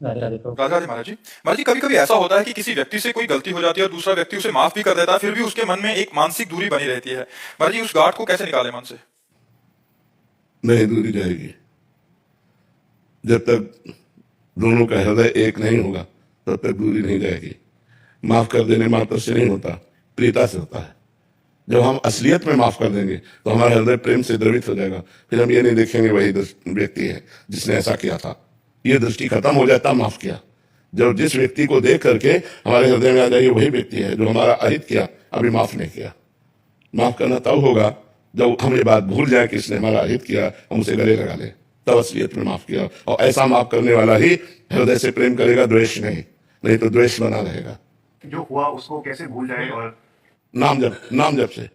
राजा देखो। राजा जी महाराज जी कभी कभी ऐसा होता है कि किसी व्यक्ति से कोई गलती हो जाती है और दूसरा व्यक्ति उसे माफ भी कर देता है, फिर भी उसके मन में एक मानसिक दूरी बनी रहती है। महाराज जी, उस गांठ को कैसे निकाले मन से? नहीं दूरी जाएगी। जब तक दोनों का हृदय एक नहीं होगा तब तक दूरी नहीं जाएगी। माफ कर देने मात्र से नहीं होता, प्रियता से होता है। जब हम असलियत में माफ कर देंगे तो हमारा हृदय प्रेम से द्रवित हो जाएगा। फिर हम ये नहीं देखेंगे वही व्यक्ति है जिसने ऐसा किया था, ये दृष्टि खत्म हो जाता माफ किया। जब जिस व्यक्ति को देख करके हमारे हृदय में आ जाए वही व्यक्ति है जो हमारा अहित किया, अभी माफ नहीं किया। माफ करना तब होगा जब हम ये बात भूल जाए कि इसने हमारा हित किया, हम उसे गले लगा ले, तब असलियत में माफ किया। और ऐसा माफ करने वाला ही हृदय से प्रेम करेगा, द्वेष नहीं। नहीं तो द्वेष बना रहेगा। जो हुआ उसको कैसे भूल जाए? और नाम जप से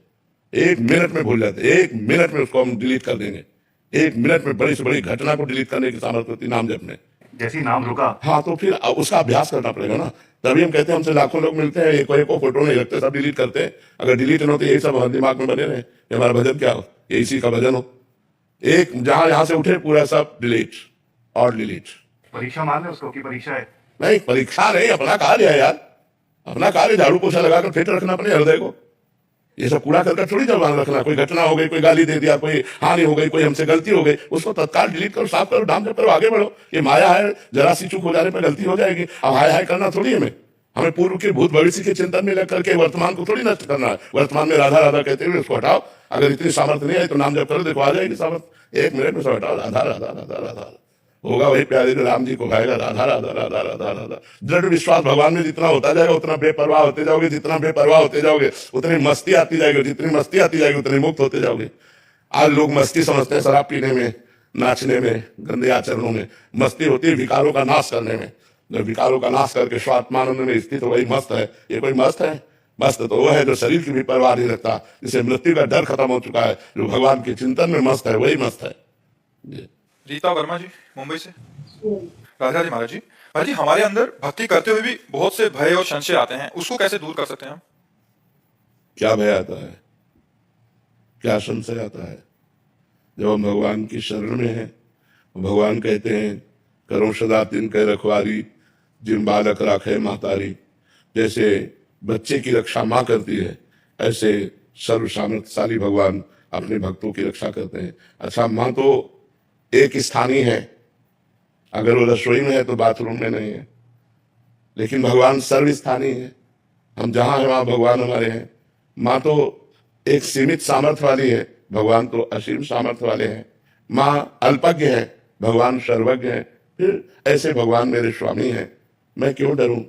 1 मिनट में भूल जाते, 1 मिनट में उसको हम डिलीट कर देंगे। 1 मिनट में बड़ी से बड़ी घटना को डिलीट करने की सामर्थ्य होती नाम जप में। जैसे ही नाम रुका, हाँ, तो फिर उसका अभ्यास करना पड़ेगा ना। तभी हम कहते हैं हमसे लाखों लोग मिलते हैं, एक फोटो नहीं रखते, सब डिलीट करते हैं। अगर डिलीट न हो तो यही सब हमारे दिमाग में बने रहे कि हमारा भजन क्या हो, ये इसी का भजन हो। एक जहां यहां से उठे पूरा सब डिलीट और डिलीट। परीक्षा मान ले उसको कि परीक्षा है। नहीं, परीक्षा नहीं, अपना कार्य है यार। अपना कार्य झाड़ू पोछा लगाकर फिट रखना अपने हृदय को। ये सब कूड़ा करकट थोड़ी जबान रखना। कोई घटना हो गई, कोई गाली दे दिया, कोई हानि हो गई, कोई हमसे गलती हो गई, उसको तत्काल डिलीट करो, साफ करो, नाम जप करो, आगे बढ़ो। ये माया है, जरा सी चूक हो जाने पर गलती हो जाएगी। अब हाय हाय करना थोड़ी हमें हमें पूर्व के भूत भविष्य के चिंतन में लेकर के वर्तमान को थोड़ी नष्ट करना है। वर्तमान में राधा राधा कहते हुए उसको हटाओ। अगर इतनी सामर्थ्य नहीं है तो नाम जप करो, देखो आ जाएगी सामर्थ्य। 1 मिनट में सब हटाओ, राधा राधा राधा राधा होगा। वही प्यारे जो राम जी को गाएगा, राधा राधा राधा राधा राधा। दृढ़ विश्वास भगवान में जितना होता जाएगा उतना बेपरवाह होते जाओगे, जितना बेपरवाह होते जाओगे उतनी मस्ती आती जाएगी, जितनी मस्ती आती जाएगी उतने मुक्त होते जाओगे। आज लोग मस्ती समझते हैं शराब पीने में, नाचने में, गंदे आचरणों में। मस्ती होती है विकारों का नाश करने में। जब विकारों का नाश करके स्वात्मानंद में स्थित वही मस्त है। ये कोई मस्त है? मस्त तो वो है जो शरीर की भी परवाह नहीं रखता, जिसे मृत्यु का डर खत्म हो चुका है, जो भगवान के चिंतन में मस्त है, वही मस्त है। रीता वर्मा जी, मुंबई से। राजा जी महाराज जी हमारे अंदर भक्ति करते हुए भी बहुत से भय और संशय आते हैं, उसको कैसे दूर कर सकते हैं हम? क्या भय आता है, क्या संशय आता है? जब हम भगवान की शरण में हैं, भगवान कहते हैं करो सदा तिनके रखवारी, जिन बालक राखे मातारी। जैसे बच्चे की रक्षा माँ करती है, ऐसे सर्व सामर्थ्यशाली भगवान अपने भक्तों की रक्षा करते हैं। अच्छा, माँ तो एक स्थानीय है, अगर वो रसोई में है तो बाथरूम में नहीं है, लेकिन भगवान सर्वस्थानीय है। हम जहां हैं वहां भगवान हमारे हैं। माँ तो एक सीमित सामर्थ्य वाली है, भगवान तो असीम सामर्थ्य वाले हैं। माँ अल्पज्ञ है, भगवान सर्वज्ञ है। फिर ऐसे भगवान मेरे स्वामी हैं, मैं क्यों डरूं,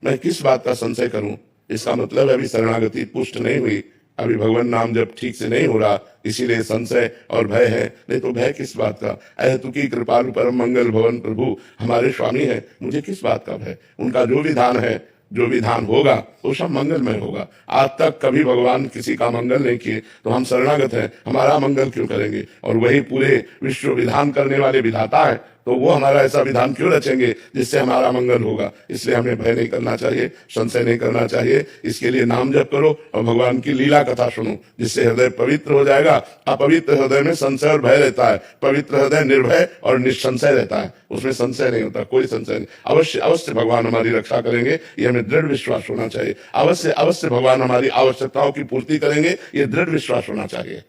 मैं किस बात का संशय करूं? इसका मतलब अभी शरणागति पुष्ट नहीं हुई, अभी भगवान नाम जब ठीक से नहीं हो रहा, इसीलिए संशय और भय है। नहीं तो भय किस बात का? अहतु की कृपालु परम मंगल भवन प्रभु हमारे स्वामी है, मुझे किस बात का भय? उनका जो विधान है, जो विधान होगा वो सब मंगलमय होगा। आज तक कभी भगवान किसी का मंगल नहीं किए, तो हम शरणागत हैं, हमारा मंगल क्यों करेंगे? और वही पूरे विश्व विधान करने वाले विधाता है, तो वो हमारा ऐसा विधान क्यों रचेंगे जिससे हमारा मंगल होगा? इसलिए हमें भय नहीं करना चाहिए, संशय नहीं करना चाहिए। इसके लिए नाम जप करो और भगवान की लीला कथा सुनो, जिससे हृदय पवित्र हो जाएगा। अपवित्र हृदय में संशय और भय रहता है, पवित्र हृदय निर्भय और निसंशय रहता है, उसमें संशय नहीं होता, कोई संशय नहीं। अवश्य अवश्य भगवान हमारी रक्षा करेंगे, ये हमें दृढ़ विश्वास होना चाहिए। अवश्य अवश्य भगवान हमारी आवश्यकताओं की पूर्ति करेंगे, ये दृढ़ विश्वास होना चाहिए।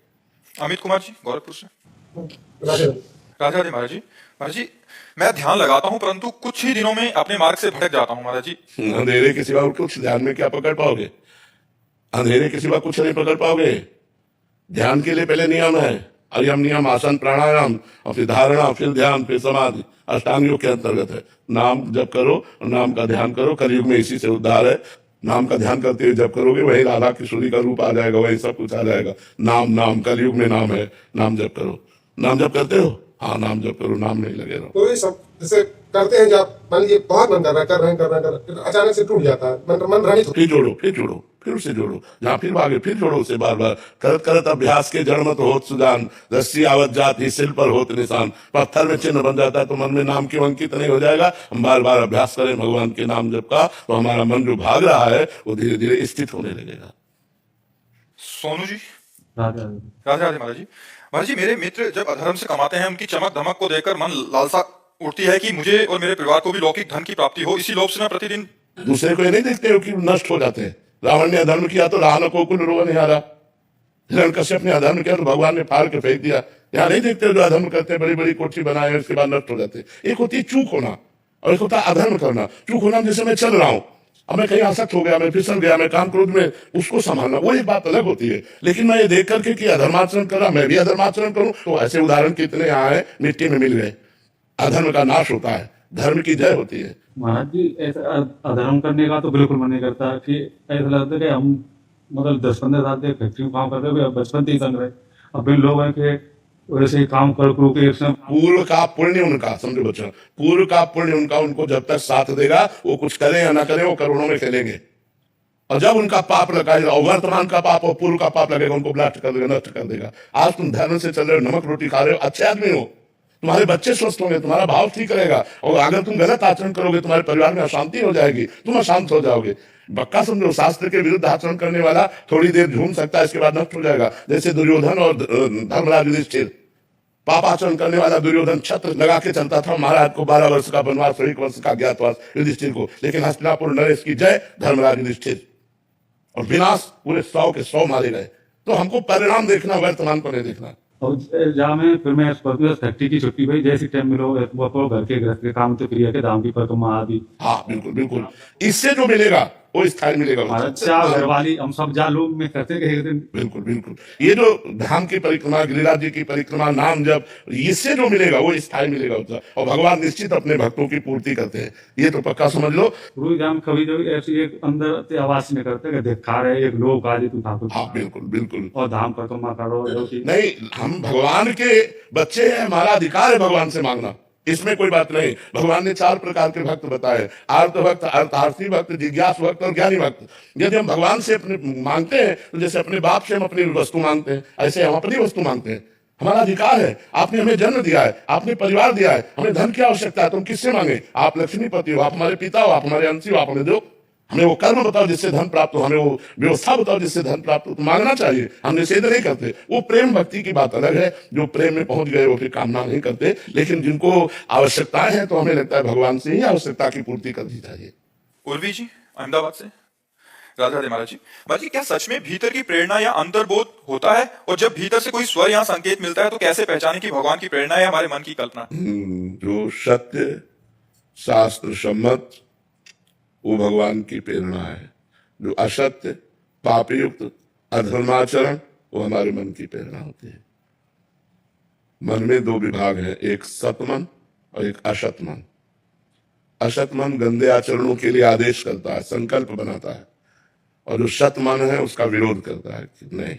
अमित कुमार जी, गोरखपुर से। राजा राजा जी महाराज जी मैं ध्यान लगाता हूँ परंतु कुछ ही दिनों में अपने मार्ग से भटक जाता हूँ महाराज जी। अंधेरे के सिवा और कुछ ध्यान में क्या पकड़ पाओगे? अंधेरे के सिवा कुछ नहीं पकड़ पाओगे। ध्यान के लिए पहले नियम है, अयम नियम आसन प्राणायाम, और फिर धारणा, फिर ध्यान, फिर समाधि, अष्टांग योग के अंतर्गत है। नाम जप करो और नाम का ध्यान करो, कलयुग में इसी से उद्धार है। नाम का ध्यान करते हुए जब करोगे वही राधा किशोरी का रूप आ जाएगा, वही सब कुछ आ जाएगा। नाम नाम कलयुग में नाम है, नाम जप करो। नाम जप करते हो? हाँ, नाम जप करो, नाम नहीं लगे रहो। तो ये सब जैसे करते हैं, जब मान लीजिए बहुत मन कर रहा है, कर रहे हैं, फिर अचानक से टूट जाता है, मन भ्रमित फिर जोड़ो, फिर उसे जोड़ो, जहां फिर भागे फिर जोड़ो उसे बार बार। करत करत अभ्यास के जड़ मत होत सुजान, रस्सी आवत जात ही सिल पर होत निशान। पत्थर में चिन्ह बन जाता है तो मन में नाम क्यों अंकित नहीं हो जाएगा? हम बार बार अभ्यास करें भगवान के नाम जप का, तो हमारा मन जो भाग रहा है वो धीरे धीरे स्थित होने लगेगा। सोनू जी। राजा राजा जी महाराज जी मेरे मित्र जब अधर्म से कमाते हैं, उनकी चमक धमक को देखकर मन लालसा उठती है कि मुझे और मेरे परिवार को भी लौकिक धन की प्राप्ति हो, इसी लोभ से मैं प्रतिदिन दूसरे को ये नहीं देखते हो कि नष्ट हो जाते हैं। रावण ने अधर्म किया तो रावण को कुल रोग नहीं आ रहा, हिरण्यकश्यप ने अधर्म किया तो भगवान ने फाड़ के फेंक दिया। यहाँ नहीं देखते हो जो अधर्म करते हैं, बड़ी बड़ी कोठी बनाए उसके बाद नष्ट हो जाते हैं। एक होती है चूक होना और एक होता है अधर्म करना। चूक होना जैसे मैं चल रहा हूं, अब मैं कहीं आसक्त हो गया, मैं फिसल गया, मैं काम क्रोध में, उसको संभालना वो एक बात अलग होती है। लेकिन मैं ये देख करके कि अधर्माचरण कर रहा, मैं भी अधर्माचरण करूं, तो ऐसे उदाहरण कितने यहाँ है, मिट्टी में मिल गए। अधर्म का नाश होता है, धर्म की जय होती है। महाराज जी ऐसा अधर्म करने का तो बिल्कुल मन नहीं करता कि ऐसा लगता है कि हम मतलब 10-15 साल से फैक्ट्री में काम करते हुए बचपन से ही तंग रहे। अब इन लोगों के वैसे ही काम कर करो के इसमें पूर्व का पुण्य उनका, समझो बच्चों, पूर्व का पुण्य उनका उनको जब तक साथ देगा, वो कुछ करें या ना करें, वो करोड़ों में खेलेंगे। और जब उनका पाप लगाएगा, और वर्तमान का पाप और पूर्व का पाप लगेगा, उनको ब्लास्ट कर देगा, नष्ट कर देगा। आज तुम धर्म से चल रहे हो, नमक रोटी खा रहे हो, अच्छे आदमी हो, तुम्हारे बच्चे स्वस्थ होंगे, तुम्हारा भाव ठीक रहेगा। और अगर तुम गलत आचरण करोगे, तुम्हारे परिवार में अशांति हो जाएगी, तुम अशांत हो जाओगे। पक्का समझो, शास्त्र के विरुद्ध आचरण करने वाला थोड़ी देर झूम सकता है, इसके बाद नष्ट हो जाएगा। जैसे दुर्योधन और धर्मराज युधिष्ठिर, पाप आचरण करने वाला दुर्योधन छत्र लगा के चलता था, महाराज को 12 वर्ष का वनवास, 1 वर्ष का ज्ञातवास युधिष्ठिर को। लेकिन हस्तिनापुर नरेश की जय, धर्मराज युधिष्ठिर, और विनाश पूरे 100 के 100 मारे गए। तो हमको परिणाम देखना, वर्तमान को नहीं देखना। और जहाँ में फिर मैं स्कॉर्पियो फैक्ट्री की छुट्टी भाई जैसी टाइम मिलो वो घर के गृहस्थ के काम तो क्रिया के दाम की परिक्रमा आदि। हाँ बिल्कुल बिल्कुल, इससे जो मिलेगा वो स्थायी मिलेगा। अच्छा घरवाली हम सब जहाँ लोग में करते गए एक दिन। बिल्कुल बिल्कुल, ये जो धाम की परिक्रमा, गिरिराज जी की परिक्रमा, नाम जब, इससे जो मिलेगा वो स्थायी मिलेगा उसका। और भगवान निश्चित अपने भक्तों की पूर्ति करते हैं, ये तो पक्का समझ लो। रोज हम कभी जो ऐसी एक अंदर से आवाज नहीं करते कि देखा रहे एक लोग आदि तुम ठाकुर। हाँ बिल्कुल बिल्कुल, और धाम परिक्रमा करो जो कि नहीं, हम भगवान के बच्चे हैं, हमारा अधिकार है भगवान से मांगना, इसमें कोई बात नहीं। भगवान ने 4 प्रकार के भक्त बताए, आर्त भक्त, अर्थार्थी भक्त, जिज्ञासु भक्त और ज्ञानी भक्त। यदि हम भगवान से अपने मांगते हैं तो जैसे अपने बाप से हम अपनी वस्तु मांगते हैं, ऐसे हम अपनी वस्तु मांगते हैं। हमारा अधिकार है, आपने हमें जन्म दिया है, आपने परिवार दिया है, हमें धन की आवश्यकता है, तुम किससे मांगे? आप लक्ष्मीपति हो, आप हमारे पिता हो, आप हमारे अंशी हो, आप हमें दो। हमें वो कर्म बताओ जिससे धन प्राप्त हो, हमें वो व्यवस्था बताओ जिससे धन प्राप्त हो। तो मांगना चाहिए, हम निषेध नहीं करते। वो प्रेम भक्ति की बात अलग है, जो प्रेम में पहुंच गए वो फिर कामना नहीं करते। लेकिन जिनको आवश्यकताएं हैं तो हमें लगता है भगवान से ही आवश्यकता की पूर्ति करनी चाहिए। उर्वी जी अहमदाबाद से, राधे राधे महाराज जी। महाराज जी, क्या सच में भीतर की प्रेरणा या अंतर्बोध होता है? और जब भीतर से कोई स्वर या संकेत मिलता है तो कैसे पहचाने कि भगवान की प्रेरणा है हमारे मन की कल्पना? जो सत्य शास्त्र सम्मत वो भगवान की प्रेरणा है। जो असत्य, पापयुक्त, अधर्माचरण वो हमारे मन की प्रेरणा होती है। मन में 2 विभाग हैं, एक सतमन और एक असत मन। असत मन गंदे आचरणों के लिए आदेश करता है, संकल्प बनाता है, और जो सत मन है उसका विरोध करता है कि नहीं।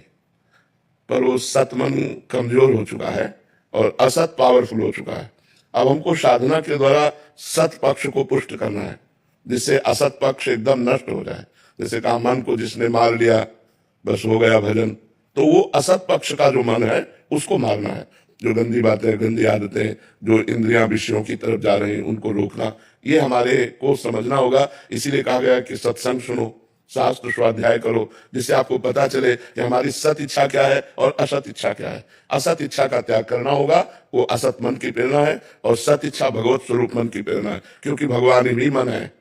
पर वो सत मन कमजोर हो चुका है और असत पावरफुल हो चुका है। अब हमको साधना के द्वारा सत पक्ष को पुष्ट करना है, जिससे असत पक्ष एकदम नष्ट हो जाए। जैसे कहा, मन को जिसने मार लिया बस हो गया भजन। तो वो असत पक्ष का जो मन है उसको मारना है। जो गंदी बातें, गंदी आदतें, जो इंद्रियां विषयों की तरफ जा रही हैं उनको रोकना, ये हमारे को समझना होगा। इसीलिए कहा गया कि सत्संग सुनो, शास्त्र स्वाध्याय करो, जिससे आपको पता चले कि हमारी सत इच्छा क्या है और असत इच्छा क्या है। असत इच्छा का त्याग करना होगा, वो असत मन की प्रेरणा है, और सत इच्छा भगवत स्वरूप मन की प्रेरणा है, क्योंकि भगवान ही मन है।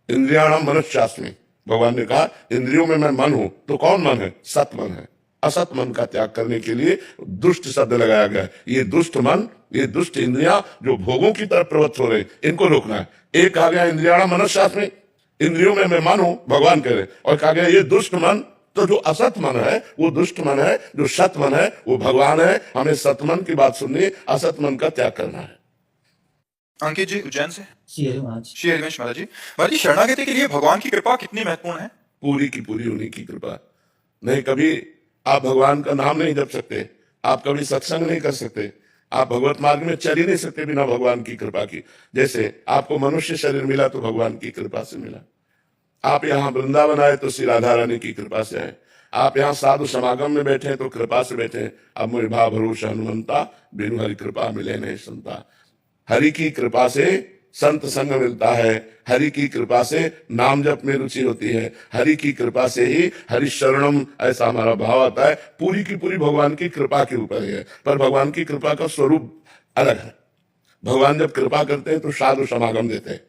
इंद्रियाणाम मनुष्यास्मि, भगवान ने कहा इंद्रियों में मैं मन हूं। तो कौन मन है? सत मन है। असत मन का त्याग करने के लिए दुष्ट शब्द लगाया गया है। ये दुष्ट मन, ये दुष्ट इंद्रियां जो भोगों की तरफ प्रवृत्त हो रहे, इनको रोकना है। एक कहा गया इंद्रियाणाम मनुष्यास्मि, इंद्रियों में मैं मन हूं, भगवान कह रहे, और कहा गया ये दुष्ट मन। तो जो असत मन है वो दुष्ट मन है, जो सत मन है वो भगवान है। हमें सतमन की बात सुननी, असत मन का त्याग करना है। अंकित जी उज्जैन से, श्री हरिवंश। श्री हरिवंश महाराज जी। महाराज जी, शरणागति के लिए भगवान की कृपा कितनी महत्वपूर्ण है? पूरी की पूरी उन्हीं की कृपा। नहीं, कभी आप भगवान का नाम नहीं जप सकते, आप कभी सत्संग नहीं कर सकते, आप भगवत मार्ग में चल ही नहीं सकते बिना भगवान की कृपा की। जैसे आपको मनुष्य शरीर मिला तो भगवान की कृपा से मिला। आप यहाँ वृंदावन आए तो श्री राधा रानी की कृपा से आए। आप यहाँ साधु समागम में बैठे तो कृपा से बैठे। अब मुझे भाव भरोसा हनुमंता, बिनु हरि कृपा मिले नहीं संता। हरि की कृपा से संत संग मिलता है, हरि की कृपा से नाम जप में रुचि होती है, हरि की कृपा से ही हरि शरणम, ऐसा हमारा भाव आता है। पूरी की पूरी भगवान की कृपा के ऊपर है, पर भगवान की कृपा का स्वरूप अलग है। भगवान जब कृपा करते हैं तो साधु समागम देते हैं,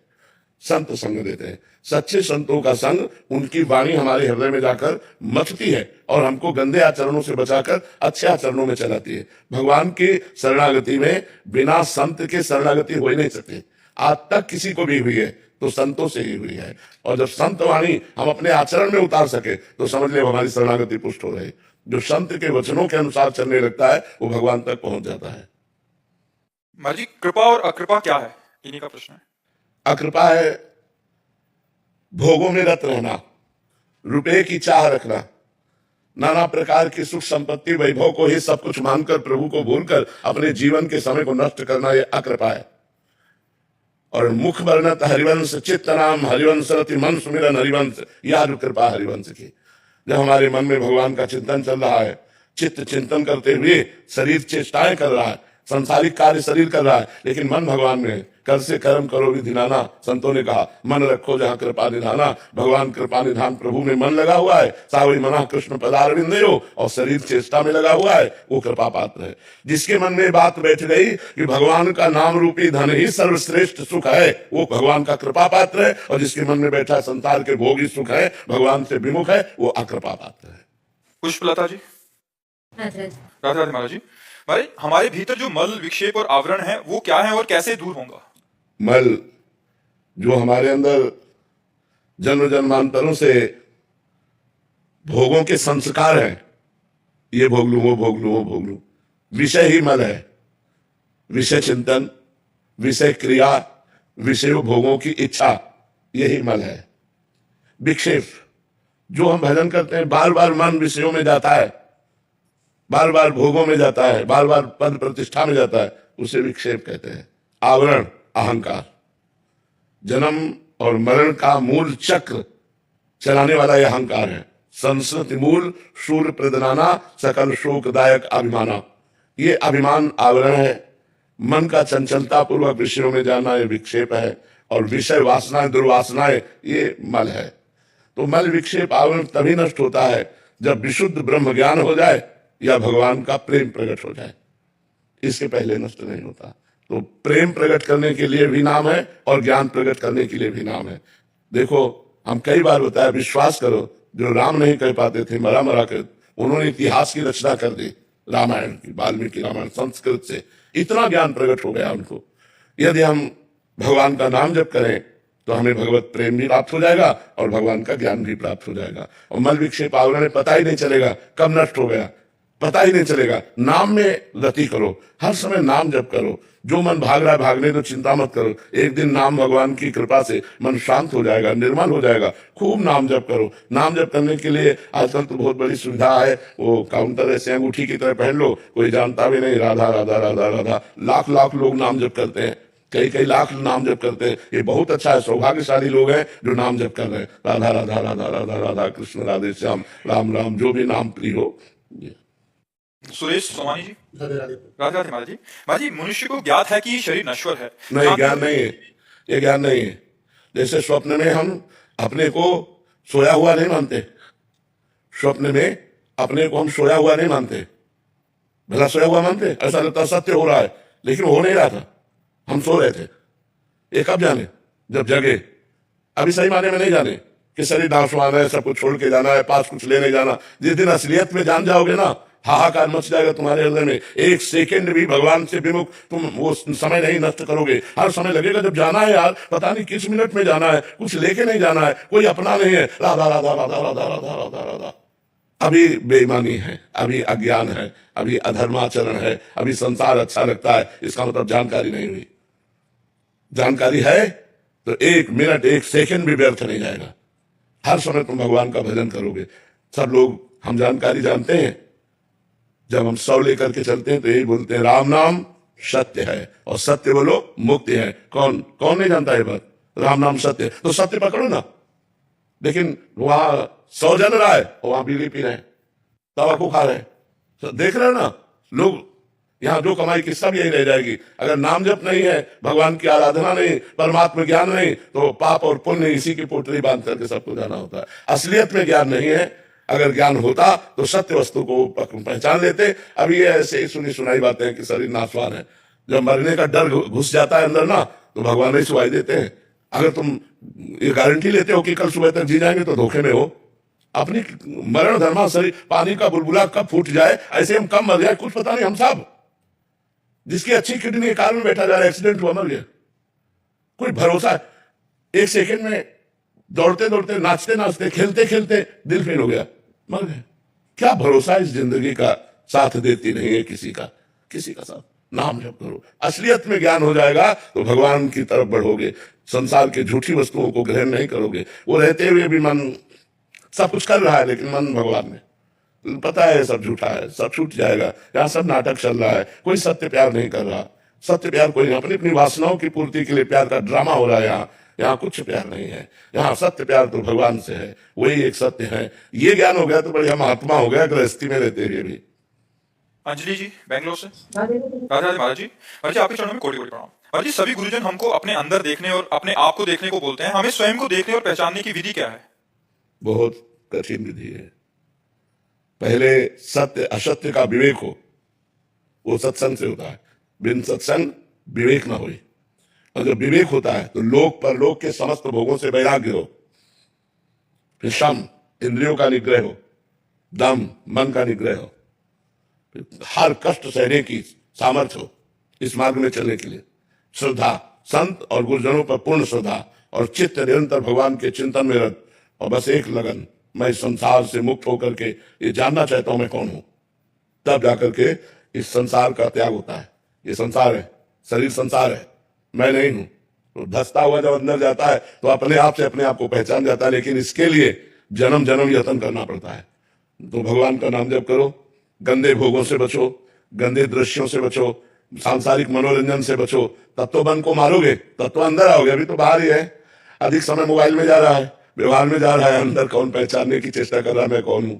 संत संग देते हैं। सच्चे संतों का संग, उनकी वाणी हमारे हृदय में जाकर मथती है और हमको गंदे आचरणों से बचाकर अच्छे आचरणों में चलाती है। भगवान की शरणागति में बिना संत के शरणागति हो ही नहीं सकती। आज तक किसी को भी हुई है तो संतों से ही हुई है, और जब संत वाणी हम अपने आचरण में उतार सके तो समझ ले हमारी शरणागति पुष्ट हो रही। जो संत के वचनों के अनुसार चलने लगता है वो भगवान तक पहुंच जाता है। महाराज जी, कृपा और अकृपा क्या है, इन्हीं का प्रश्न है। अकृपा है भोगों में रत रहना, रुपए की चाह रखना, नाना प्रकार की सुख संपत्ति वैभव को ही सब कुछ मानकर प्रभु को भूलकर अपने जीवन के समय को नष्ट करना, यह अकृपा है। और मुख वर्णत हरिवंश चित्त नाम हरिवंश रति मन सुमिरन हरिवंश, यह जो कृपा हरिवंश की। जब हमारे मन में भगवान का चिंतन चल रहा है, चित्त चिंतन करते हुए शरीर चेष्टाएं कर रहा है, संसारिक कार्य शरीर कर रहा है, लेकिन मन भगवान में है। कर से कर्म करो विधि नाना, संतों ने कहा मन रखो जहां कृपा निधाना। भगवान कृपा निधान प्रभु में मन लगा हुआ है, सावई मना कृष्ण पदारविंदयो, और शरीर चेष्टा में लगा हुआ है, वो कृपा पात्र है। जिसके मन में बात बैठ गई कि भगवान का नाम रूपी धन ही सर्वश्रेष्ठ सुख है, वो भगवान का कृपा पात्र है। और जिसके मन में बैठा संसार के भोगी सुख है, भगवान से विमुख है, वो अकृपा पात्र है। पुष्पलता जी। राधे राधे महाराज जी। महाराज, हमारे भीतर जो मल विक्षेप और आवरण है वो क्या है और कैसे दूर होगा? मल जो हमारे अंदर जन्म जन्मांतरों से भोगों के संस्कार हैं, ये भोग लूं वो भोग लूं वो भोग लूं, विषय ही मल है। विषय चिंतन, विषय क्रिया, विषय भोगों की इच्छा, यही मल है। विक्षेप जो हम भजन करते हैं, बार बार मन विषयों में जाता है, बार बार भोगों में जाता है, बार बार पद प्रतिष्ठा में जाता है, उसे विक्षेप कहते हैं। आवरण अहंकार, जन्म और मरण का मूल चक्र चलाने वाला यह अहंकार है। संस्कृति मूल शूर प्रदनाना सकल शोकदायक अभिमाना, ये अभिमान आवरण है। मन का चंचलता पूर्वक विषयों में जाना ये विक्षेप है, और विषय वासनाएं दुर्वासनाएं ये मल है। तो मल विक्षेप आवरण तभी नष्ट होता है जब विशुद्ध ब्रह्म ज्ञान हो जाए या भगवान का प्रेम प्रकट हो जाए, इसके पहले नष्ट नहीं होता। तो प्रेम प्रकट करने के लिए भी नाम है और ज्ञान प्रकट करने के लिए भी नाम है। देखो, हम कई बार बताया, विश्वास करो, जो राम नहीं कह पाते थे मरा मरा कर, उन्होंने इतिहास की रचना कर दी रामायण की, वाल्मीकि रामायण संस्कृत से इतना ज्ञान प्रकट हो गया उनको। यदि हम भगवान का नाम जप करें तो हमें भगवत प्रेम भी प्राप्त हो जाएगा और भगवान का ज्ञान भी प्राप्त हो जाएगा। और मल विक्षेप आवरण पता ही नहीं चलेगा कब नष्ट हो गया, पता ही नहीं चलेगा। नाम में रति करो, हर समय नाम जप करो। जो मन भाग रहा है भागने तो चिंता मत करो, एक दिन नाम भगवान की कृपा से मन शांत हो जाएगा, निर्मल हो जाएगा। खूब नाम जप करो। नाम जप करने के लिए आजकल तो बहुत बड़ी सुविधा है, वो काउंटर ऐसे अंगूठी की तरह पहन लो, कोई जानता भी नहीं, राधा राधा राधा राधा, लाख लाख लोग नाम जप करते हैं, कई कई लाख नाम जप करते हैं। ये बहुत अच्छा है, सौभाग्यशाली लोग हैं जो नाम जप कर रहे हैं, राधा राधा राधा राधा राधा कृष्ण राधे श्याम राम राम, जो भी नाम प्रिय हो। सुरेश सोमानी जी। राधे राधे। राधे राधे महाराज जी। महाराज जी, मनुष्य को ज्ञात है कि शरीर नश्वर है। नहीं, ज्ञान नहीं है, ये ज्ञान नहीं है। जैसे स्वप्न में हम अपने को सोया हुआ नहीं मानते, स्वप्न में अपने को हम सोया हुआ नहीं मानते। भला सोया हुआ मानते, ऐसा लगता सत्य हो रहा है, लेकिन हो नहीं रहा था, हम सो रहे थे। ये कब जाने? जब जगे। अभी सही माने में नहीं जाने कि शरीर नाशवान है, सब कुछ छोड़ के जाना है, पास कुछ ले नहीं जाना। जिस दिन असलियत में जान जाओगे ना, हाहाकार मच जाएगा तुम्हारे हृदय में। एक सेकंड भी भगवान से विमुख तुम वो समय नहीं नष्ट करोगे। हर समय लगेगा जब जाना है यार, पता नहीं किस मिनट में जाना है, कुछ लेके नहीं जाना है, कोई अपना नहीं है, राधा राधा राधा राधा राधा राधा राधा। अभी बेईमानी है, अभी अज्ञान है, अभी अधर्माचरण है, अभी संसार अच्छा लगता है, इसका मतलब जानकारी नहीं हुई। जानकारी है तो एक मिनट एक सेकंड भी व्यर्थ नहीं जाएगा। हर समय तुम भगवान का भजन करोगे। सब लोग हम जानकारी जानते हैं, जब हम 100 लेकर के चलते हैं तो यही बोलते हैं राम नाम सत्य है, और सत्य बोलो मुक्ति है। कौन कौन नहीं जानता ये बात? राम नाम सत्य है, तो सत्य पकड़ो ना। लेकिन वहां 100 जन रहा है और वहां बीड़ी पी रहे हैं, तंबाकू खा रहे हैं, तो देख रहे हो ना लोग। यहाँ जो कमाई की सब यही रह जाएगी। अगर नाम जप नहीं है, भगवान की आराधना नहीं, परमात्मा ज्ञान नहीं, तो पाप और पुण्य इसी की पोटली बांध करके सबको जाना होता है। असलियत में ज्ञान नहीं है। अगर ज्ञान होता तो सत्य वस्तु को पहचान लेते। अब ये ऐसे ही सुनी सुनाई बातें हैं कि शरीर नाशवान है, जब मरने का डर घुस जाता है अंदर ना, तो भगवान ही सुनाई देते हैं। अगर तुम ये गारंटी लेते हो कि कल सुबह तक जी जाएंगे, तो धोखे में हो। अपनी मरण धर्मा शरीर, पानी का बुलबुला कब फूट जाए, ऐसे हम कब मर जाए कुछ पता नहीं। हम सब जिसकी अच्छी किडनी के कारण बैठा जा रहा है, एक्सीडेंट हुआ मर गया, कोई भरोसा है? एक सेकंड में दौड़ते दौड़ते, नाचते नाचते, खेलते खेलते दिल फेल हो गया, मर गए। क्या भरोसा इस जिंदगी का साथ देती नहीं है किसी का, किसी का साथ। नाम जप करो, असलियत में ज्ञान हो जाएगा तो भगवान की तरफ बढ़ोगे। संसार के झूठी वस्तुओं को ग्रहण नहीं करोगे। वो रहते हुए भी मन सब कुछ कर रहा है, लेकिन मन भगवान में, पता है सब झूठा है, सब छूट जाएगा। यहाँ सब नाटक चल रहा है, कोई सत्य प्यार नहीं कर रहा। सत्य प्यार कोई नहीं, अपनी अपनी वासनाओं की पूर्ति के लिए प्यार का ड्रामा हो रहा है। यहाँ कुछ प्यार नहीं है। यहाँ सत्य प्यार तो भगवान से है, वही एक सत्य है। ये ज्ञान हो गया तो बढ़िया महात्मा हो गया, गृहस्थी में रहते हुए भी। अंजलि जी बैंगलोर से। राधे राधे महाराज जी। महाराज जी आपके चरणों में कोटि कोटि प्रणाम। महाराज जी सभी गुरुजन हमको अपने अंदर देखने और अपने आप को देखने को बोलते हैं, हमें स्वयं को देखने और पहचानने की विधि क्या है? बहुत कठिन विधि है। पहले सत्य असत्य का विवेक हो, वो सत्संग से होता है। बिन सत्संग विवेक ना होई। और जब विवेक होता है तो लोक पर लोक के समस्त भोगों से वैराग्य हो, फिर शम इंद्रियों का निग्रह हो, दम मन का निग्रह हो, हर कष्ट सहने की सामर्थ्य हो इस मार्ग में चलने के लिए। श्रद्धा, संत और गुरुजनों पर पूर्ण श्रद्धा, और चित्त निरंतर भगवान के चिंतन में रत, और बस एक लगन, मैं संसार से मुक्त होकर के ये जानना चाहता हूं मैं कौन हूं। तब जाकर के इस संसार का त्याग होता है। ये संसार है, शरीर संसार है, मैं नहीं हूं। तो धसता हुआ जब अंदर जाता है तो अपने आप से अपने आप को पहचान जाता है, लेकिन इसके लिए जन्म जन्म यत्न करना पड़ता है। तो भगवान का नाम जप करो, गंदे भोगों से बचो, गंदे दृश्यों से बचो, सांसारिक मनोरंजन से बचो, तब तो मन को मारोगे, तब तो अंदर आओगे। अभी तो बाहर ही है, अधिक समय मोबाइल में जा रहा है, व्यवहार में जा रहा है। अंदर कौन पहचानने की चेष्टा कर रहा है मैं कौन हूं,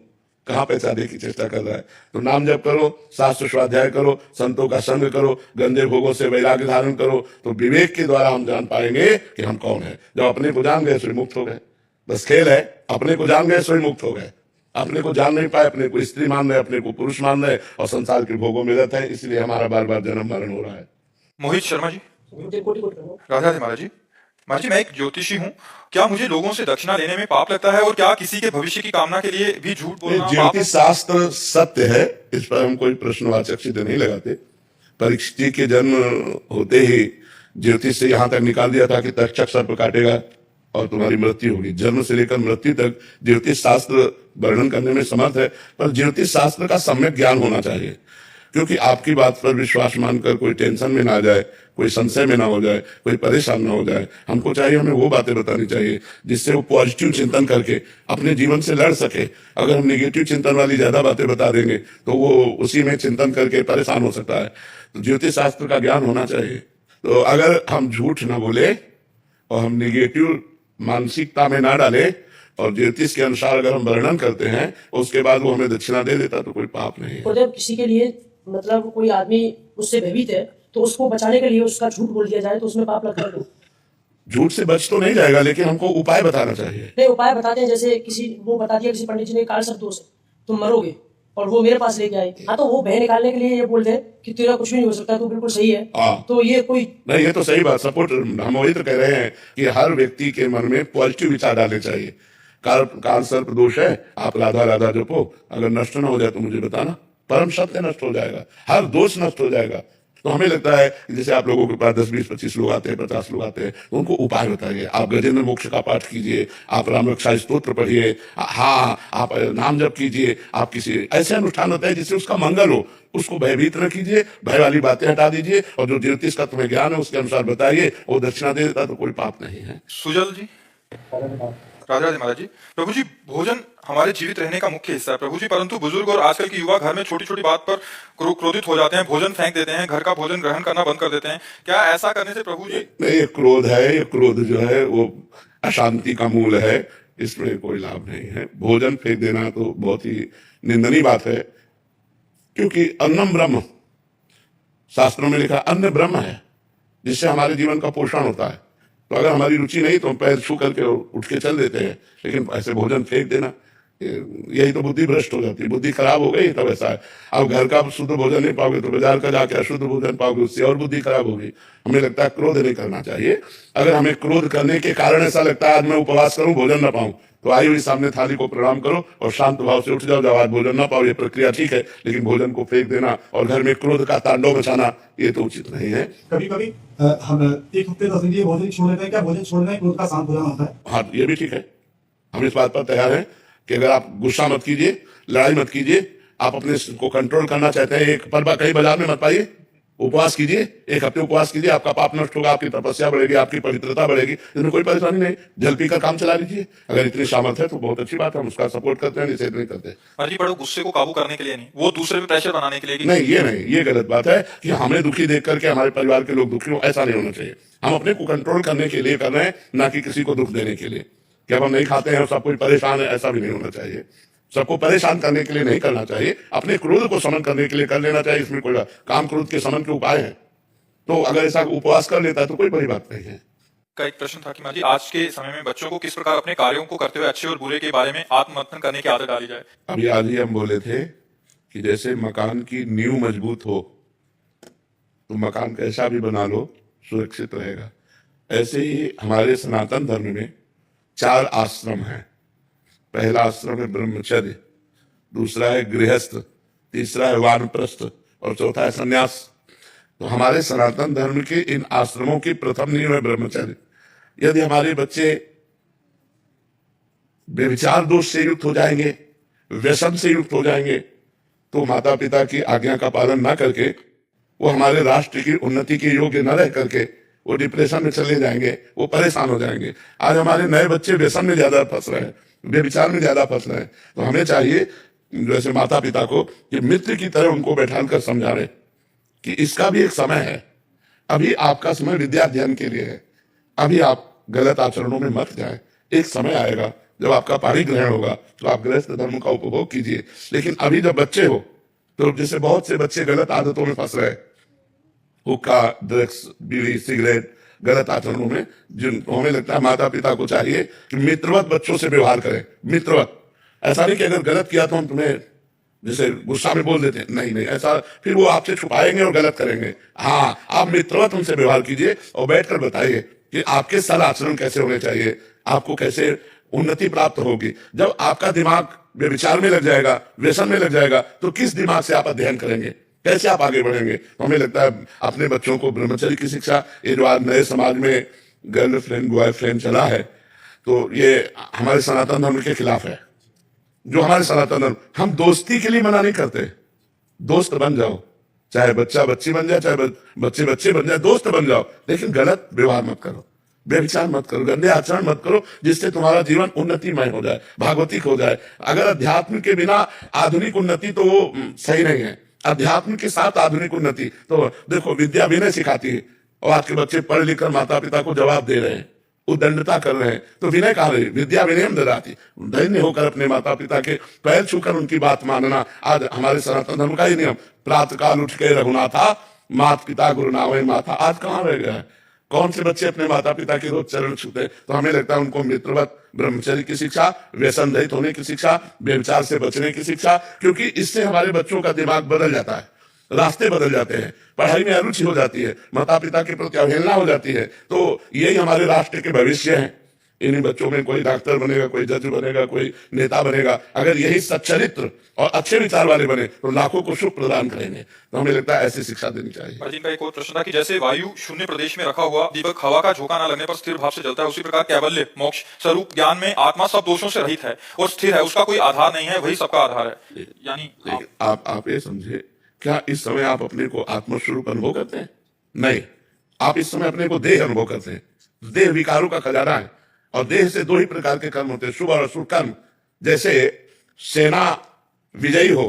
कहां पहचानने की चेष्टा कर रहा है? तो नाम जप करो, शास्त्र स्वाध्याय करो, संतों का संग करो, गंदे भोगों से वैराग्य धारण करो, तो विवेक के द्वारा हम जान पाएंगे कि हम कौन है। जब अपने को जान गए स्वयं मुक्त हो गए। बस खेल है, अपने को जान गए स्वयं मुक्त हो गए। अपने को जान नहीं पाए, अपने को स्त्री मान रहे, अपने को पुरुष मान रहे, और संसार के भोगों में रहते हैं, इसलिए हमारा बार बार जन्म मरण हो रहा है। मोहित शर्मा जी। राधा राधे महाराज जी। महाराज जी मैं एक ज्योतिषी हूँ, क्या मुझे लोगों से दक्षिणा लेने में पाप लगता है, और क्या किसी के भविष्य की कामना के लिए भी झूठ बोलना पाप है? ज्योतिष शास्त्र सत्य है, इस पर हम कोई प्रश्नवाचक चिन्ह नहीं लगाते। परीक्षित जी के जन्म होते ही ज्योतिष से यहां तक निकाल दिया था कि तक्षक सर्प काटेगा और तुम्हारी मृत्यु होगी। जन्म से लेकर मृत्यु तक ज्योतिष शास्त्र वर्णन करने में समर्थ है, पर ज्योतिष शास्त्र का सम्यक ज्ञान होना चाहिए। क्योंकि आपकी बात पर विश्वास मानकर कोई टेंशन में ना जाए, कोई संशय में ना हो जाए, कोई परेशान ना हो जाए। हमको चाहिए, हमें वो बातें बतानी चाहिए जिससे वो पॉजिटिव चिंतन करके अपने जीवन से लड़ सके। अगर हम निगेटिव चिंतन वाली ज्यादा बातें बता देंगे तो वो उसी में चिंतन करके परेशान हो सकता है। तो ज्योतिष शास्त्र का ज्ञान होना चाहिए। तो अगर हम झूठ ना बोले और हम निगेटिव मानसिकता में ना डाले, और ज्योतिष के अनुसार अगर हम वर्णन करते हैं उसके बाद वो हमें दक्षिणा दे देता तो कोई पाप नहीं है। तो जब किसी के लिए मतलब कोई आदमी उससे भयभीत है तो उसको बचाने के लिए उसका झूठ बोल दिया जाए तो उसमें पाप लगता है? झूठ से बच तो नहीं जाएगा, लेकिन हमको उपाय बताना चाहिए। नहीं, उपाय बताते हैं, जैसे किसी वो बता दिया किसी पंडित जी ने काल शब्दों से तुम मरोगे, और वो मेरे पास लेके आए, हाँ तो वो भय निकालने के लिए ये बोलते हैं कि तेरा कुछ भी नहीं हो सकता, तू बिल्कुल सही है। तो ये कोई नहीं, ये तो सही बात सपोर्ट, हम वही तो कह रहे हैं कि हर व्यक्ति के मन में पॉजिटिव विचार डालने चाहिए। काल सर्प दोष है, आप राधा राधा जपो, अगर नष्ट ना हो जाए तो मुझे बताना, परम सत्य नष्ट हो जाएगा, हर दोष नष्ट हो जाएगा। तो हमें लगता है कि जैसे आप लोगों के पास 10, 20, 25 लोग आते हैं, 50 लोग आते हैं, तो उनको उपाय बताइए। आप गजेंद्र मोक्ष का पाठ कीजिए, आप राम रक्षा स्तोत्र पढ़िए, हाँ आप नाम जप कीजिए, आप किसी ऐसे अनुष्ठान होता है जिससे उसका मंगल हो। उसको भयभीत न कीजिए, भय वाली बातें हटा दीजिए, और जो ज्योतिष का तुम्हें ज्ञान है उसके अनुसार बताइए, वो दक्षिणा दे देता तो कोई पाप नहीं है। सुजल जी। राधे राधे महाराज जी। प्रभु जी भोजन हमारे जीवित रहने का मुख्य हिस्सा है प्रभु जी, परंतु बुजुर्ग और आजकल के युवा घर में छोटी छोटी बात पर क्रोधित हो जाते हैं, भोजन फेंक देते हैं, घर का भोजन ग्रहण करना बंद कर देते हैं। क्या ऐसा करने से प्रभु जी? नहीं, ये क्रोध है, ये क्रोध जो है वो अशांति का मूल है, इसमें कोई लाभ नहीं है। भोजन फेंक देना तो बहुत ही निंदनीय बात है, क्योंकि अन्नम ब्रह्म, शास्त्रों में लिखा अन्न ब्रह्म है, जिससे हमारे जीवन का पोषण होता है। तो अगर हमारी रुचि नहीं तो हम पैर छू करके उठ के चल देते हैं, लेकिन ऐसे भोजन फेंक देना यही तो बुद्धि भ्रष्ट हो जाती है, बुद्धि खराब हो गई तब ऐसा है। अब घर का शुद्ध भोजन नहीं पाओगे तो बाजार का जाके अशुद्ध भोजन पाओगे, उससे और बुद्धि खराब होगी। हमें लगता है क्रोध नहीं करना चाहिए। अगर हमें क्रोध करने के कारण ऐसा लगता है आज मैं उपवास करूं भोजन ना पाऊं, तो आई हुई सामने थाली को प्रणाम करो और शांत भाव से उठ जाओ। जब आज भोजन ना पाओ ये प्रक्रिया ठीक है, लेकिन भोजन को फेंक देना और घर में क्रोध का तांडव मचाना ये तो उचित नहीं है। कभी कभी हम एक हफ्ते 10 दिन के लिए भोजन छोड़ देते हैं, क्या भोजन छोड़ना ही क्रोध का शांत हो जाना होता है? हाँ, ये भी ठीक है। हम इस बात पर तैयार हैं कि अगर आप गुस्सा मत कीजिए, लड़ाई मत कीजिए, आप अपने को कंट्रोल करना चाहते हैं, एक पल कहीं बाजार में मत पाइए, उपवास कीजिए, एक हफ्ते उपवास कीजिए, आपका पाप नष्ट होगा, आपकी तपस्या बढ़ेगी, आपकी पवित्रता बढ़ेगी, इसमें कोई परेशानी नहीं। जल पी का काम चला लीजिए, अगर इतनी सामर्थ है तो बहुत अच्छी बात है, हम उसका सपोर्ट करते हैं, निषेध नहीं करते। जी बड़ो गुस्से को काबू करने के लिए नहीं, वो दूसरे पे प्रेशर बनाने के लिए कि नहीं, ये गलत बात है कि हमें दुखी देख करके हमारे परिवार के लोग दुखी हो, ऐसा नहीं होना चाहिए। हम अपने को कंट्रोल करने के लिए कर रहे हैं, ना कि किसी को दुख देने के लिए कि अब हम नहीं खाते हैं सब कोई परेशान है, ऐसा भी नहीं होना चाहिए। सबको परेशान करने के लिए नहीं करना चाहिए, अपने क्रोध को शमन करने के लिए कर लेना चाहिए। इसमें कोई काम क्रोध के शमन के उपाय हैं, तो अगर ऐसा उपवास कर लेता है तो कोई बड़ी बात नहीं है। का एक प्रश्न था कि माँ जी आज के समय में बच्चों को किस प्रकार अपने कार्यों को करते हुए अच्छे और बुरे के बारे में आत्ममंथन करने की आदत डाली जाए। अभी आज ही हम बोले थे कि जैसे मकान की नींव मजबूत हो तो मकान कैसा भी बना लो सुरक्षित रहेगा। ऐसे ही हमारे सनातन धर्म में 4 आश्रम हैं। पहला आश्रम है ब्रह्मचर्य, दूसरा है गृहस्थ, तीसरा है वानप्रस्थ और चौथा है संन्यास। तो हमारे सनातन धर्म के इन आश्रमों की प्रथम नींव है ब्रह्मचर्य। यदि हमारे बच्चे व्यभिचार दोष से युक्त हो जाएंगे, व्यसन से युक्त हो जाएंगे, तो माता पिता की आज्ञा का पालन ना करके वो हमारे राष्ट्र की उन्नति के योग्य न रह करके वो डिप्रेशन में चले जाएंगे, वो परेशान हो जाएंगे। आज हमारे नए बच्चे व्यसन में ज्यादा फंस रहे हैं, व्यभिचार में ज्यादा फंस रहे हैं। तो हमें चाहिए जैसे माता पिता को कि मित्र की तरह उनको बैठा कर समझा रहे कि इसका भी एक समय है। अभी आपका समय विद्या अध्ययन के लिए है, अभी आप गलत आचरणों में मत जाए। एक समय आएगा जब आपका पाणी ग्रहण होगा तो आप गृहस्थ धर्म का उपभोग कीजिए। लेकिन अभी जब बच्चे हो तो जैसे बहुत से बच्चे गलत आदतों में फंस रहे, हुक्का, ड्रग्स, बीड़ी, सिगरेट, गलत आचरणों में, जिनको हमें लगता है माता पिता को चाहिए कि मित्रवत बच्चों से व्यवहार करें। मित्रवत, ऐसा नहीं कि अगर गलत किया तो हम तुम्हें जैसे गुस्सा में बोल देते हैं, नहीं नहीं, ऐसा फिर वो आपसे छुपाएंगे और गलत करेंगे। हाँ, आप मित्रवत उनसे व्यवहार कीजिए और बैठकर बताइए कि आपके सल आचरण कैसे होने चाहिए, आपको कैसे उन्नति प्राप्त होगी। जब आपका दिमाग व्यभिचार में लग जाएगा, व्यसन में लग जाएगा, तो किस दिमाग से आप अध्ययन करेंगे, कैसे आप आगे बढ़ेंगे। तो हमें लगता है अपने बच्चों को ब्रह्मचर्य की शिक्षा, ये जो आज नए समाज में गर्लफ्रेंड बॉयफ्रेंड चला है, तो ये हमारे सनातन धर्म के खिलाफ है। जो हमारे सनातन धर्म, हम दोस्ती के लिए मना नहीं करते, दोस्त बन जाओ, चाहे बच्चा बच्ची बन जाए, चाहे बच्चे बच्चे बन जाए, दोस्त बन जाओ, लेकिन गलत व्यवहार मत करो, व्यभिचार मत करो, गंदे आचरण मत करो, जिससे तुम्हारा जीवन उन्नतिमय हो जाए, भागवतिक हो जाए। अगर अध्यात्म के बिना आधुनिक उन्नति तो वो सही नहीं है, अध्यात्म के साथ आधुनिक उन्नति। तो देखो, विद्या विनय सिखाती है और आज के बच्चे पढ़ लिख कर माता पिता को जवाब दे रहे हैं, उदंडता कर रहे हैं। तो विनय कहाँ रही, विद्या विनयम ददाति, धन्य होकर अपने माता पिता के पैर छूकर उनकी बात मानना आज हमारे सनातन धर्म का ही नियम। प्रातः काल उठ के रघुनाथा, माता पिता गुरु नावे माथा, आज कहाँ रह गया है। कौन से बच्चे अपने माता पिता के रोज चरण छूते। तो हमें लगता है उनको मित्रवत, ब्रह्मचर्य की शिक्षा, व्यसन रहित होने की शिक्षा, व्यभिचार से बचने की शिक्षा, क्योंकि इससे हमारे बच्चों का दिमाग बदल जाता है, रास्ते बदल जाते हैं, पढ़ाई में अरुचि हो जाती है, माता पिता के प्रति अवहेलना हो जाती है। तो यही हमारे राष्ट्र के भविष्य हैं। इन्हीं बच्चों में कोई डॉक्टर बनेगा, कोई जज बनेगा, कोई नेता बनेगा। अगर यही सच्चरित्र और अच्छे विचार वाले बने तो लाखों को सुख प्रदान करेंगे। तो हमें लगता है ऐसी शिक्षा देनी चाहिए। जिनका एक और प्रश्न था कि जैसे वायु शून्य प्रदेश में रखा हुआ दीपक हवा का झोंका न लगने पर स्थिर भाव से जलता है, उसी प्रकार कैवल्य मोक्ष स्वरूप ज्ञान में आत्मा सब दोषों से रहित है और स्थिर है, उसका कोई आधार नहीं है, वही सबका आधार है। यानी आप ये समझे, क्या इस समय आप अपने को आत्मस्वरूप अनुभव करते हैं? नहीं, आप इस समय अपने को देह अनुभव करते हैं। देह विकारों का खजाना है और देह से 2 ही प्रकार के कर्म होते हैं, शुभ और अशुभ कर्म। जैसे सेना विजयी हो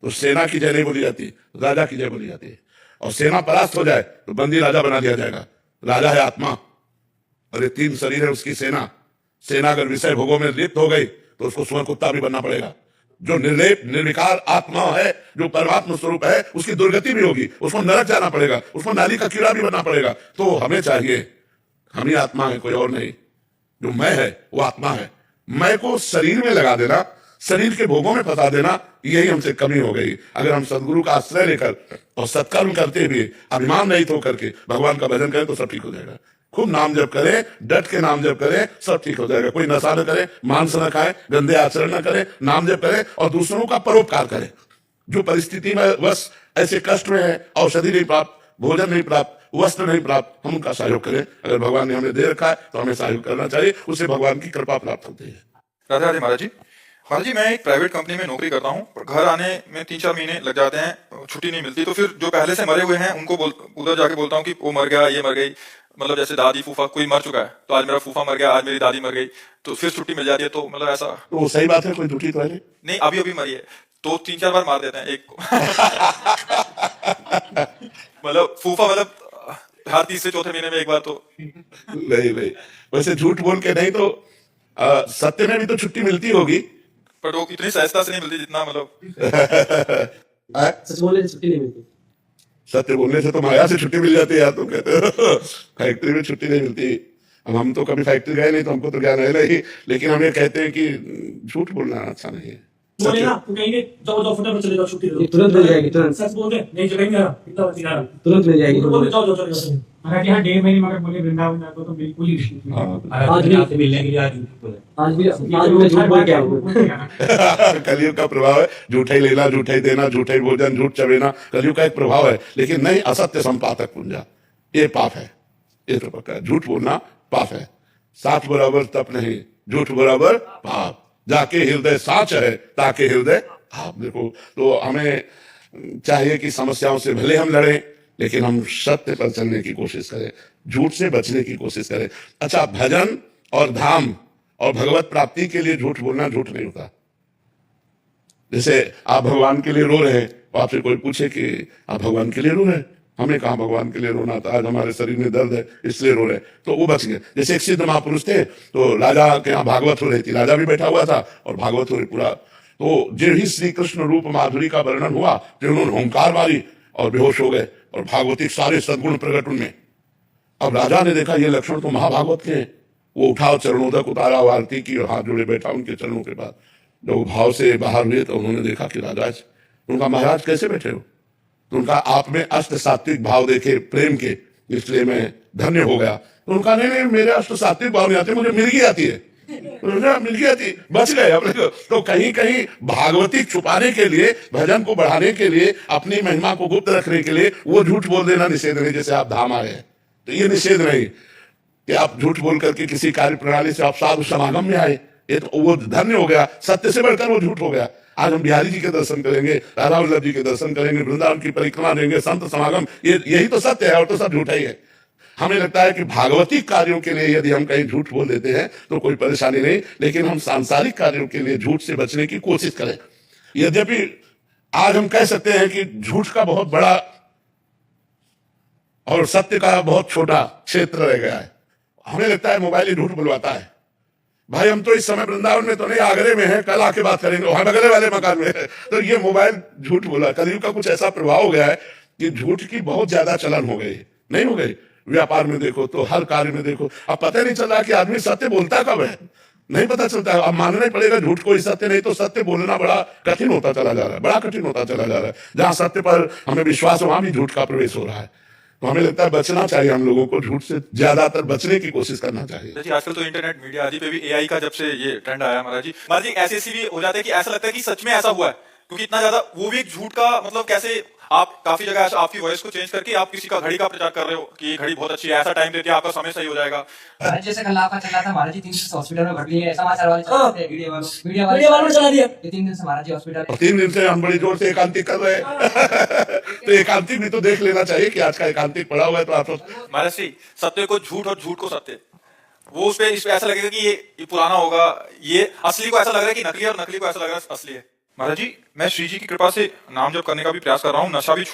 तो सेना की जय नहीं बोली जाती, राजा की जय बोली जाती है। और सेना परास्त हो जाए तो बंदी राजा बना दिया जाएगा। राजा है आत्मा और ये 3 शरीर है उसकी सेना। सेना अगर विषय भोगों में लिप्त हो गई तो उसको सुअर कुत्ता भी बनना पड़ेगा। जो निर्लेप निर्विकार आत्मा है, जो परमात्मा स्वरूप है, उसकी दुर्गति भी होगी, उसको नरक जाना पड़ेगा, उसको नाली का कीड़ा भी बनना पड़ेगा। तो हमें चाहिए, हम ही आत्मा है, कोई और नहीं। जो मैं है वो आत्मा है। मैं को शरीर में लगा देना, शरीर के भोगों में फंसा देना, यही हमसे कमी हो गई। अगर हम सदगुरु का आश्रय लेकर और सत्कर्म करते हुए अभिमान रहित होकर के भगवान का भजन करें तो सब ठीक हो जाएगा। खूब नाम जप करे, डट के नाम जप करे, सब ठीक हो जाएगा। कोई नशा न करे, मांस न खाए, गंदे आचरण न करे, नाम जप करे और दूसरों का परोपकार करे। जो परिस्थिति में बस ऐसे कष्ट में है, औषधि नहीं प्राप्त, भोजन नहीं प्राप्त, वस्त्र नहीं प्राप्त, हम उनका सहयोग करें। अगर भगवान ने हमें दे रखा है तो हमें सहयोग करना चाहिए, उससे भगवान की कृपा प्राप्त होती है। राधे राधे महाराज जी। महाराज जी, मैं एक प्राइवेट कंपनी में नौकरी करता हूँ, पर घर आने में 3-4 महीने लग जाते हैं, छुट्टी नहीं मिलती। तो फिर जो पहले से मरे हुए हैं उनको उधर जाके बोलता हूँ कि वो मर गया, ये मर गई, मतलब जैसे दादी फूफा कोई मर चुका है, तो आज मेरा फूफा मर गया, आज मेरी दादी मर गई, तो फिर छुट्टी मिल जाती है। तो मतलब ऐसा तो सही बात है, कोई झूठी तो है नहीं, अभी अभी मरी है तो 3-4 बार मार देते हैं एक को। मतलब फूफा, मतलब हर 3 से 4 महीने में एक बार तो। नहीं, वैसे झूठ बोल के नहीं तो सत्य में भी तो छुट्टी मिलती होगी, पर वो इतनी सहजता से नहीं मिलती जितना मतलब। सच बोलने से छुट्टी नहीं मिलती। सत्य बोलने से तो माया से छुट्टी मिल जाती है यार, तुम कहते हो फैक्ट्री में छुट्टी नहीं मिलती। अब हम तो कभी फैक्ट्री गए नहीं तो हमको तो ज्ञान है नहीं, लेकिन हम ये कहते हैं कि झूठ बोलना अच्छा नहीं है। बोले ना तो कहेंगे जाओ जाओ फटाफट चले जाओ, छुट्टी दे दो, तुरंत मिल जाएगी, तुरंत सच बोल दे नहीं जगह नहीं आ रहा, इतना बची आ रहा, तुरंत मिल जाएगी। बोले जाओ जाओ चले जाओ। महाराज यहाँ 1.5 महीने मगर बोले वृंदावन जाते तो बिल्कुल ही नहीं। आज भी आपसे मिलने के लिए आज भी मैं झूठ बोल के आऊंगा। कलयुग का प्रभाव है, झूठा ही लेना, झूठा ही देना, झूठा ही भोजन, झूठ चबेना, कलयुग का एक प्रभाव है। लेकिन नहीं, असत्य संपादक पुंजा, ये पाप है, ये तो पक्का है। झूठ बोलना पाप है। साच बराबर तप नहीं, झूठ बराबर पाप। जाके हृदय साच है, ताके हृदय आप। देखो, तो हमें चाहिए कि समस्याओं से भले हम लड़ें, लेकिन हम सत्य पर चलने की कोशिश करें, झूठ से बचने की कोशिश करें। अच्छा, भजन और धाम और भगवत प्राप्ति के लिए झूठ बोलना झूठ नहीं होता। जैसे आप भगवान के लिए रो रहे हैं, तो आपसे कोई पूछे कि आप भगवान के लिए रो रहे हैं, हमें कहा भगवान के लिए रोना था, आज हमारे शरीर में दर्द है इसलिए रो रहे, तो वो बच गए। जैसे एक सिद्ध महापुरुष थे, तो राजा के यहाँ भागवत हो रही थी, राजा भी बैठा हुआ था और भागवत हो रही पूरा। तो जो ही श्री कृष्ण रूप माधुरी का वर्णन हुआ, तो उन्होंने ओंकार मारी और बेहोश हो गए, और भागवती सारे सद्गुण प्रकट उनमें। अब राजा ने देखा ये लक्षण तो महाभागवत के हैं, वो उठा और चरणोदक उतारा, आरती की और हाथ जोड़े बैठा उनके चरणों के बाद। जब वो भाव से बाहर हुए तो उन्होंने देखा कि राजा, उनका महाराज कैसे बैठे हो? तो उनका आप में अष्ट सात्विक भाव देखे प्रेम के, इसलिए मैं धन्य हो गया। तो उनका नहीं, मेरे अष्ट सात्विक भाव नहीं आते, मुझे मिर्गी आती है, मिर्गी आती, बच गए अपने। तो कहीं कहीं भागवती छुपाने के लिए, भजन को बढ़ाने के लिए, अपनी महिमा को गुप्त रखने के लिए वो झूठ बोल देना निषेध नहीं। जैसे आप धाम आए हैं तो ये निषेध नहीं कि आप झूठ बोल करके किसी कार्य प्रणाली से आप साधु समागम में आए, ये तो वो धन्य हो गया। सत्य से बढ़कर वो झूठ हो गया। आज हम बिहारी जी के दर्शन करेंगे, राधा वल्लभ जी के दर्शन करेंगे, वृंदावन की परिक्रमा देंगे, संत समागम, यही तो सत्य है, और तो सब झूठा ही है। हमें लगता है कि भागवती कार्यों के लिए यदि हम कहीं झूठ बोल देते हैं तो कोई परेशानी नहीं, लेकिन हम सांसारिक कार्यों के लिए झूठ से बचने की कोशिश करें। यद्यपि आज हम कह सकते हैं कि झूठ का बहुत बड़ा और सत्य का बहुत छोटा क्षेत्र रह गया है। हमें लगता है मोबाइल ही झूठ बुलवाता है। भाई, हम तो इस समय वृंदावन में तो नहीं, आगरे में है, कल आके बात करेंगे, वहां बगले वाले मकान में है। तो ये मोबाइल झूठ बोला। कलयुग का कुछ ऐसा प्रभाव हो गया है कि झूठ की बहुत ज्यादा चलन हो गई, नहीं हो गई? व्यापार में देखो तो हर कार्य में देखो, अब पता नहीं चल रहा कि आदमी सत्य बोलता कब है, नहीं पता चलता है। अब मानना ही पड़ेगा झूठ को ही सत्य, नहीं तो सत्य बोलना बड़ा कठिन होता चला जा रहा है, बड़ा कठिन होता चला जा रहा है। जहां सत्य पर हमें विश्वास, वहां भी झूठ का प्रवेश हो रहा है। तो हमें लगता है बचना चाहिए, हम लोगों को झूठ से ज्यादातर बचने की कोशिश करना चाहिए। जी, आजकल तो इंटरनेट मीडिया आदि पे भी एआई का जब से ये ट्रेंड आया महाराज जी, ऐसे भी हो जाता है कि ऐसा लगता है कि सच में ऐसा हुआ है, क्योंकि इतना ज्यादा वो भी एक झूठ का मतलब कैसे आप काफी जगह ऐसा आपकी वॉइस को चेंज करके आप किसी का घड़ी का प्रचार कर रहे हो कि ये घड़ी बहुत अच्छी है, ऐसा टाइम देती है, आपका समय सही हो जाएगा। जैसे कल आपका चल रहा था महाराज जी 3 दिन से हॉस्पिटल में भर्ती है, समाचार वाले चल रहे थे, मीडिया वालों ने चला दिया। ये 3 दिन से महाराज जी हॉस्पिटल, 3 दिन से हम बड़ी जोर से एकांतिक कर रहे हैं। तो एकांतिक भी तो देख लेना चाहिए कि आज का एकांतिक पड़ा हुआ है। तो आप महाराज जी, सत्य को झूठ और झूठ को सत्य, वो उस पे ऐसा लगेगा कि ये पुराना होगा, ये असली को ऐसा लग रहा है कि नकली, और नकली को ऐसा लग रहा है असली है। महाराज जी, मैं श्री जी की कृपा से नाम जप करने का भी प्रयास कर रहा हूँ, नशा भी